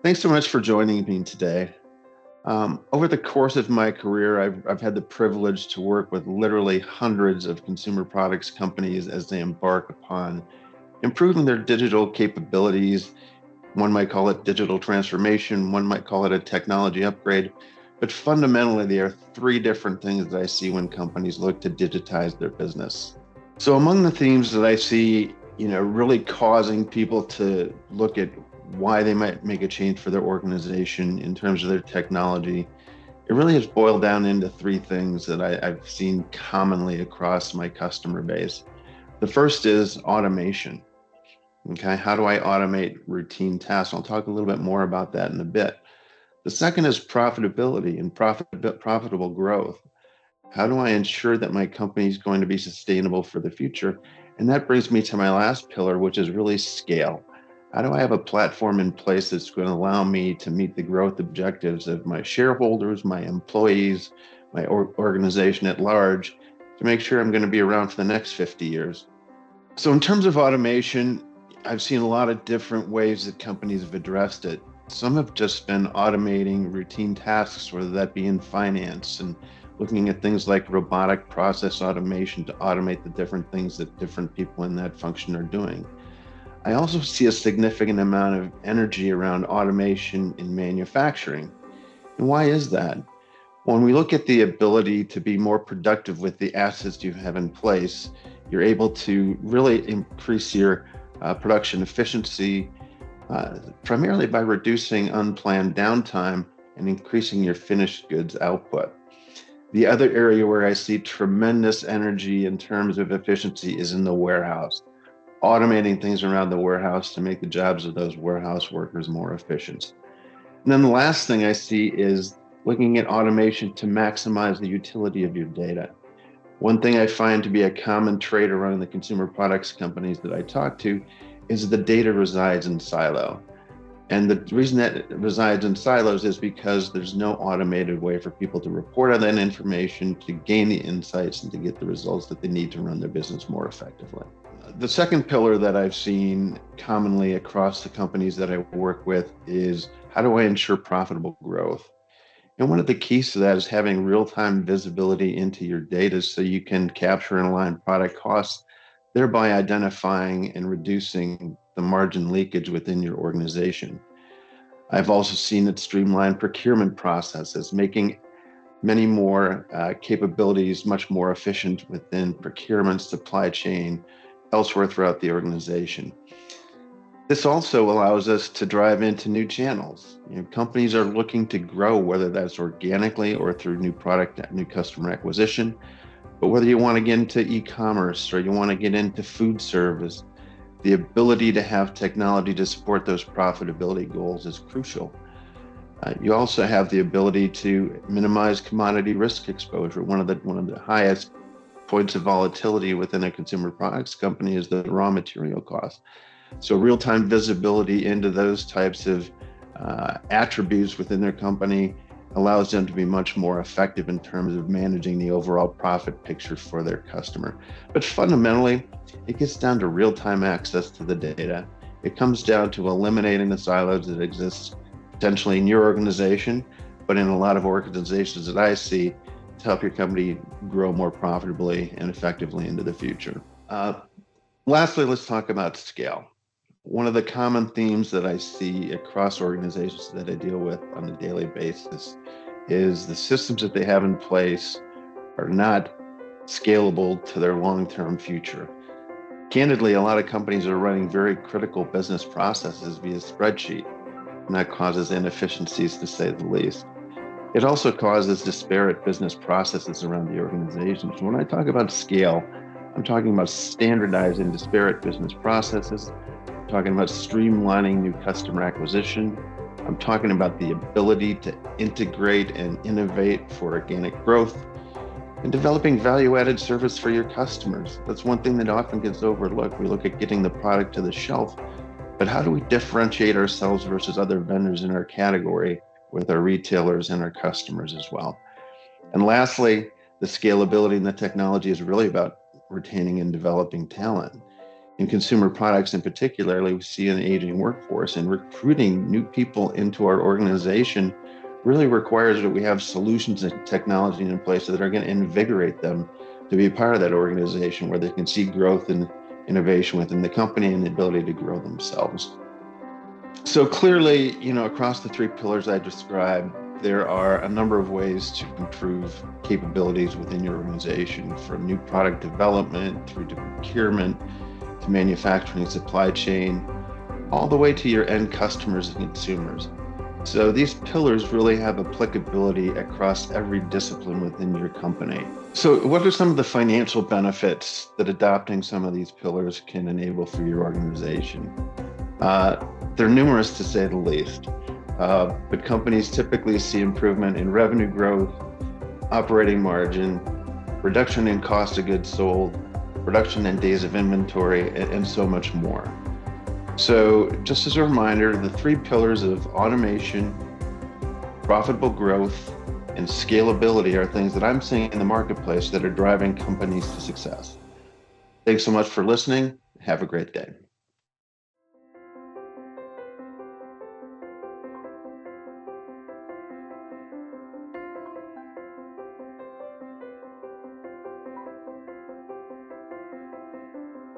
Thanks so much for joining me today. Over the course of my career, I've had the privilege to work with literally hundreds of consumer products companies as they embark upon improving their digital capabilities. One might call it digital transformation, one might call it a technology upgrade. But fundamentally, there are three different things that I see when companies look to digitize their business. So among the themes that I see, really causing people to look at why they might make a change for their organization in terms of their technology, it really has boiled down into three things that I've seen commonly across my customer base. The first is automation. Okay, how do I automate routine tasks? I'll talk a little bit more about that in a bit. The second is profitability and profitable growth. How do I ensure that my company is going to be sustainable for the future? And that brings me to my last pillar, which is really scale. How do I have a platform in place that's going to allow me to meet the growth objectives of my shareholders, my employees, my organization at large, to make sure I'm going to be around for the next 50 years? So, in terms of automation, I've seen a lot of different ways that companies have addressed it. Some have just been automating routine tasks, whether that be in finance and looking at things like robotic process automation to automate the different things that different people in that function are doing. I also see a significant amount of energy around automation in manufacturing. And why is that? When we look at the ability to be more productive with the assets you have in place, you're able to really increase your production efficiency, primarily by reducing unplanned downtime and increasing your finished goods output. The other area where I see tremendous energy in terms of efficiency is in the warehouse, automating things around the warehouse to make the jobs of those warehouse workers more efficient. And then the last thing I see is looking at automation to maximize the utility of your data. One thing I find to be a common trait around the consumer products companies that I talk to is the data resides in silo. And the reason that it resides in silos is because there's no automated way for people to report on that information, to gain the insights, and to get the results that they need to run their business more effectively. The second pillar that I've seen commonly across the companies that I work with is how do I ensure profitable growth? And one of the keys to that is having real-time visibility into your data so you can capture and align product costs, thereby identifying and reducing the margin leakage within your organization. I've also seen it streamline procurement processes, making many more capabilities much more efficient within procurement, supply chain, elsewhere throughout the organization. This also allows us to drive into new channels. Companies are looking to grow, whether that's organically or through new product, new customer acquisition. But whether you want to get into e-commerce or you want to get into food service, the ability to have technology to support those profitability goals is crucial. You also have the ability to minimize commodity risk exposure. One of the highest points of volatility within a consumer products company is the raw material cost. So real-time visibility into those types of attributes within their company allows them to be much more effective in terms of managing the overall profit picture for their customer. But fundamentally, it gets down to real-time access to the data. It comes down to eliminating the silos that exist potentially in your organization, but in a lot of organizations that I see to help your company grow more profitably and effectively into the future. Lastly, let's talk about scale. One of the common themes that I see across organizations that I deal with on a daily basis is the systems that they have in place are not scalable to their long-term future. Candidly, a lot of companies are running very critical business processes via spreadsheet, and that causes inefficiencies to say the least. It also causes disparate business processes around the organization. So when I talk about scale, I'm talking about standardizing disparate business processes. I'm talking about streamlining new customer acquisition. I'm talking about the ability to integrate and innovate for organic growth and developing value-added service for your customers. That's one thing that often gets overlooked. We look at getting the product to the shelf, but how do we differentiate ourselves versus other vendors in our category with our retailers and our customers as well? And lastly, the scalability and the technology is really about retaining and developing talent. In consumer products in particular, we see an aging workforce, and recruiting new people into our organization really requires that we have solutions and technology in place that are going to invigorate them to be a part of that organization where they can see growth and innovation within the company and the ability to grow themselves. So clearly, across the three pillars I described, there are a number of ways to improve capabilities within your organization, from new product development through to procurement, to manufacturing, supply chain, all the way to your end customers and consumers. So these pillars really have applicability across every discipline within your company. So what are some of the financial benefits that adopting some of these pillars can enable for your organization? They're numerous, to say the least, but companies typically see improvement in revenue growth, operating margin, reduction in cost of goods sold, reduction in days of inventory, and so much more. So just as a reminder, the three pillars of automation, profitable growth, and scalability are things that I'm seeing in the marketplace that are driving companies to success. Thanks so much for listening. Have a great day.